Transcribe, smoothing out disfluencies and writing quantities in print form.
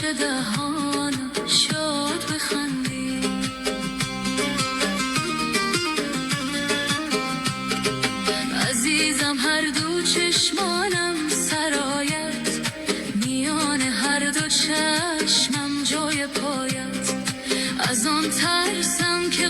که دهانم شد بخندی. عزیزم هر دو چشمانم سرایت، میان هر دو چشمم جای پایت. از آن ترسم که